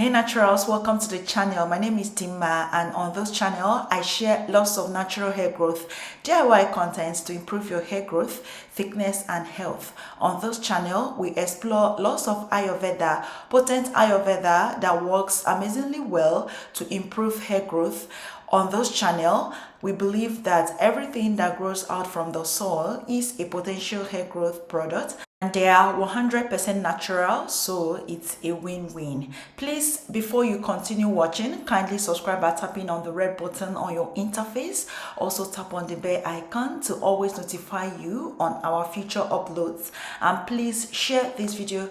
Hey naturals, welcome to the channel. My name is Timma, and on this channel I share lots of natural hair growth DIY contents to improve your hair growth, thickness and health. On this channel we explore lots of Ayurveda, potent Ayurveda that works amazingly well to improve hair growth. On this channel we believe that everything that grows out from the soil is a potential hair growth product, and they are 100% natural, so it's a win-win. Please, before you continue watching, kindly subscribe by tapping on the red button on your interface. Also tap on the bell icon to always notify you on our future uploads, and please share this video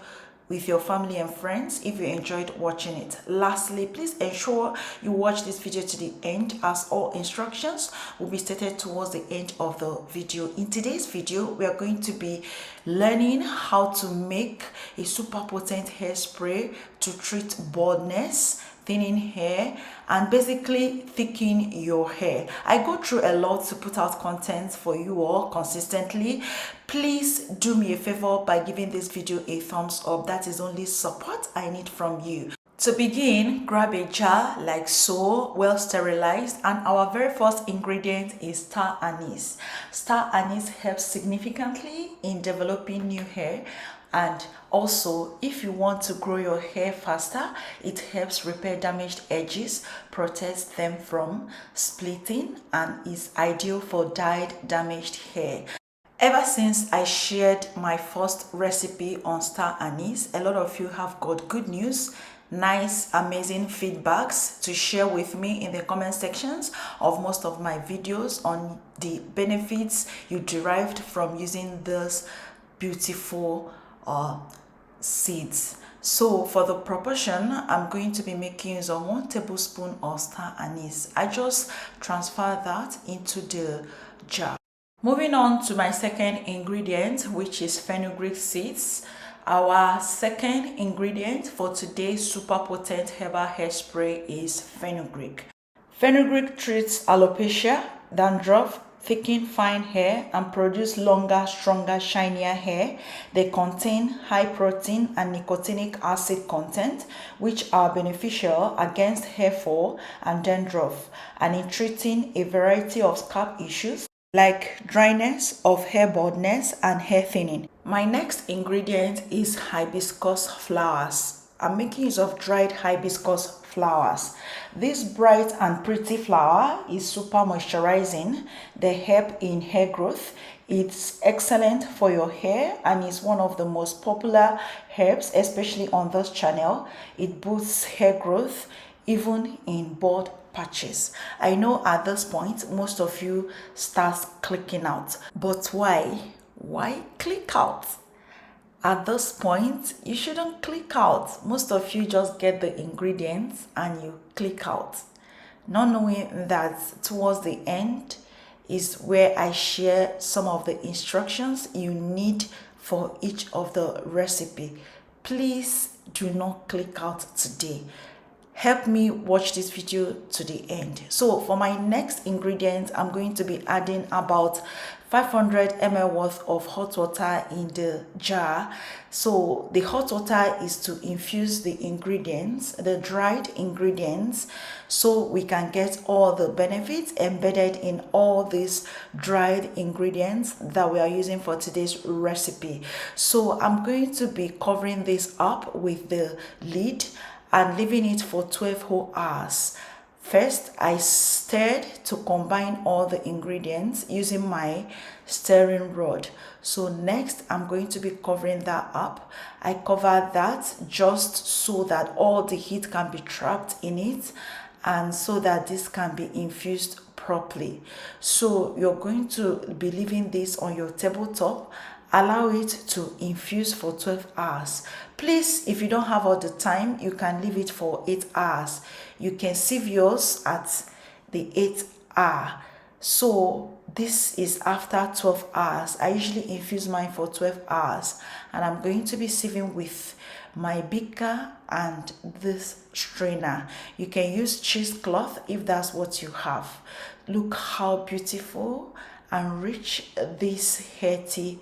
with your family and friends if you enjoyed watching it. Lastly, please ensure you watch this video to the end, as all instructions will be stated towards the end of the video. In today's video, we are going to be learning how to make a super potent hairspray to treat baldness, thinning hair, and basically thicken your hair. I go through a lot to put out content for you all consistently. Please do me a favor by giving this video a thumbs up. That is only support I need from you. To begin, grab a jar like so, well sterilized, and our very first ingredient is star anise. Star anise helps significantly in developing new hair, and also if you want to grow your hair faster, it helps repair damaged edges, protects them from splitting, and is ideal for dyed damaged hair. Ever since I shared my first recipe on star anise, a lot of you have got good news, nice, amazing feedbacks to share with me in the comment sections of most of my videos on the benefits you derived from using this beautiful seeds. So for the proportion, I'm going to be making use of 1 tablespoon of star anise. I just transfer that into the jar. Moving on to my second ingredient, which is fenugreek seeds. Our second ingredient for today's super potent herbal hairspray is fenugreek. Fenugreek treats alopecia, dandruff, thicken fine hair, and produce longer, stronger, shinier hair. They contain high protein and nicotinic acid content, which are beneficial against hair fall and dandruff, and in treating a variety of scalp issues like dryness of hair, baldness, and hair thinning. My next ingredient is hibiscus flowers. I'm making use of dried hibiscus flowers. This bright and pretty flower is super moisturizing. They help in hair growth. It's excellent for your hair and is one of the most popular herbs, especially on this channel. It boosts hair growth even in bald patches. I know at this point most of you start clicking out, but why click out? At this point you shouldn't click out. Most of you just get the ingredients and you click out, not knowing that towards the end is where I share some of the instructions you need for each of the recipe. Please do not click out today. Help me watch this video to the end. So for my next ingredient, I'm going to be adding about 500 ml worth of hot water in the jar. So the hot water is to infuse the ingredients, the dried ingredients, so we can get all the benefits embedded in all these dried ingredients that we are using for today's recipe. So I'm going to be covering this up with the lid and leaving it for 12 whole hours. First, I stirred to combine all the ingredients using my stirring rod. So next, I'm going to be covering that up. I cover that just so that all the heat can be trapped in it and so that this can be infused properly. So you're going to be leaving this on your tabletop. Allow it to infuse for 12 hours. Please, if you don't have all the time, you can leave it for 8 hours. You can sieve yours at the 8th hour. So this is after 12 hours. I usually infuse mine for 12 hours, and I'm going to be sieving with my beaker and this strainer. You can use cheesecloth if that's what you have. Look how beautiful and rich this hair tea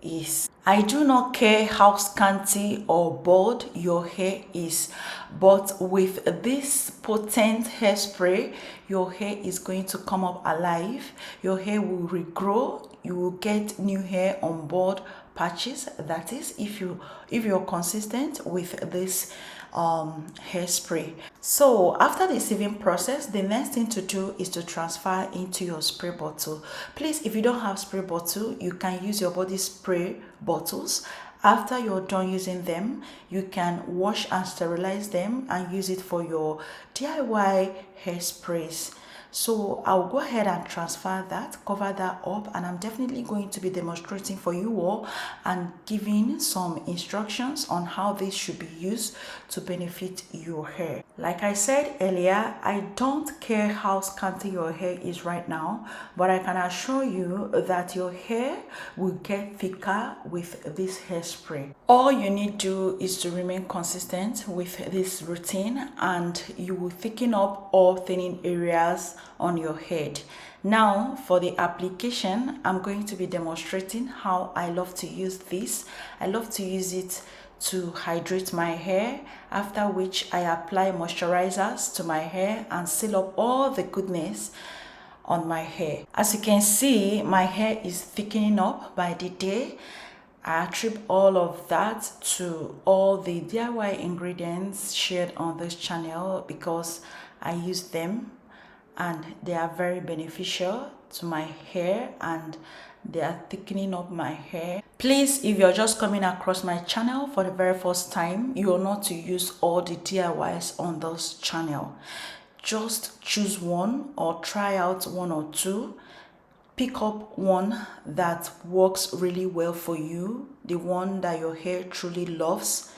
is. I do not care how scanty or bald your hair is, but with this potent hairspray, your hair is going to come up alive. Your hair will regrow. You will get new hair on bald patches. That is, if you're consistent with this hairspray. So after the sieving process, the next thing to do is to transfer into your spray bottle. Please, if you don't have spray bottle, you can use your body spray bottles. After you're done using them, you can wash and sterilize them and use it for your DIY hairsprays. So I'll go ahead and transfer that, cover that up, and I'm definitely going to be demonstrating for you all and giving some instructions on how this should be used to benefit your hair. Like I said earlier, I don't care how scanty your hair is right now, but I can assure you that your hair will get thicker with this hairspray. All you need to do is to remain consistent with this routine and you will thicken up all thinning areas on your head. Now for the application, I'm going to be demonstrating how I love to use this. I love to use it to hydrate my hair, after which I apply moisturizers to my hair and seal up all the goodness on my hair. As you can see, my hair is thickening up by the day. I attribute all of that to all the DIY ingredients shared on this channel because I use them and they are very beneficial to my hair and they are thickening up my hair. Please, if you're just coming across my channel for the very first time, you are not to use all the DIYs on this channel. Just choose one or try out one or two. Pick up one that works really well for you, the one that your hair truly loves.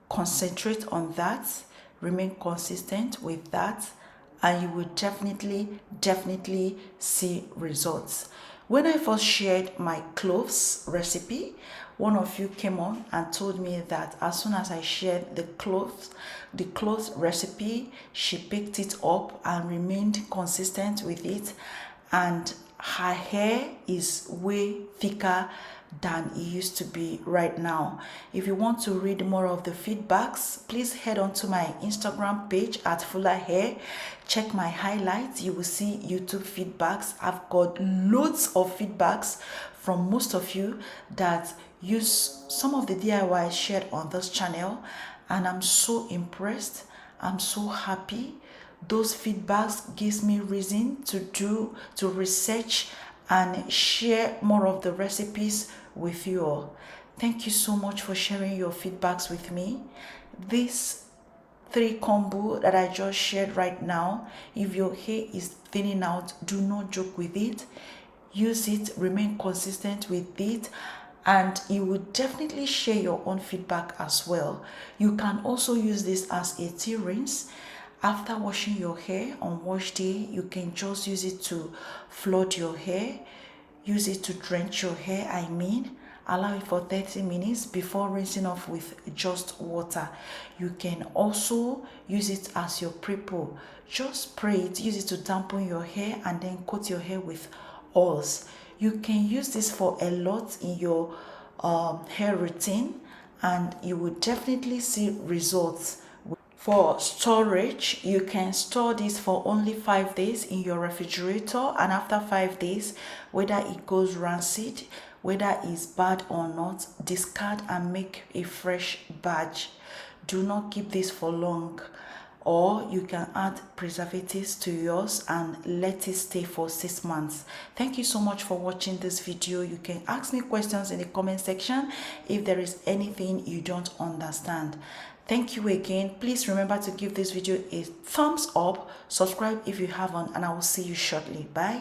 Concentrate on that, remain consistent with that, and you will definitely see results. When I first shared my cloves recipe, one of you came on and told me that as soon as I shared the cloves recipe, she picked it up and remained consistent with it, and her hair is way thicker than it used to be right now. If you want to read more of the feedbacks, please head on to my Instagram page at Fuller Hair. Check my highlights. You will see YouTube feedbacks. I've got loads of feedbacks from most of you that use some of the DIYs shared on this channel, and I'm so impressed. I'm so happy. Those feedbacks gives me reason to research and share more of the recipes with you all. Thank you so much for sharing your feedbacks with me. This 3 combo that I just shared right now, if your hair is thinning out, do not joke with it. Use it, remain consistent with it, and you will definitely share your own feedback as well. You can also use this as a tea rinse. After washing your hair on wash day, you can just use it to flood your hair, use it to drench your hair, allow it for 30 minutes before rinsing off with just water. You can also use it as your pre-poo. Just spray it, use it to dampen your hair and then coat your hair with oils. You can use this for a lot in your hair routine and you will definitely see results. For storage, you can store this for only 5 days in your refrigerator, and after 5 days, whether it goes rancid, whether it's bad or not, discard and make a fresh batch. Do not keep this for long, or you can add preservatives to yours and let it stay for 6 months. Thank you so much for watching this video. You can ask me questions in the comment section if there is anything you don't understand. Thank you again. Please remember to give this video a thumbs up, subscribe if you haven't, and I will see you shortly. Bye.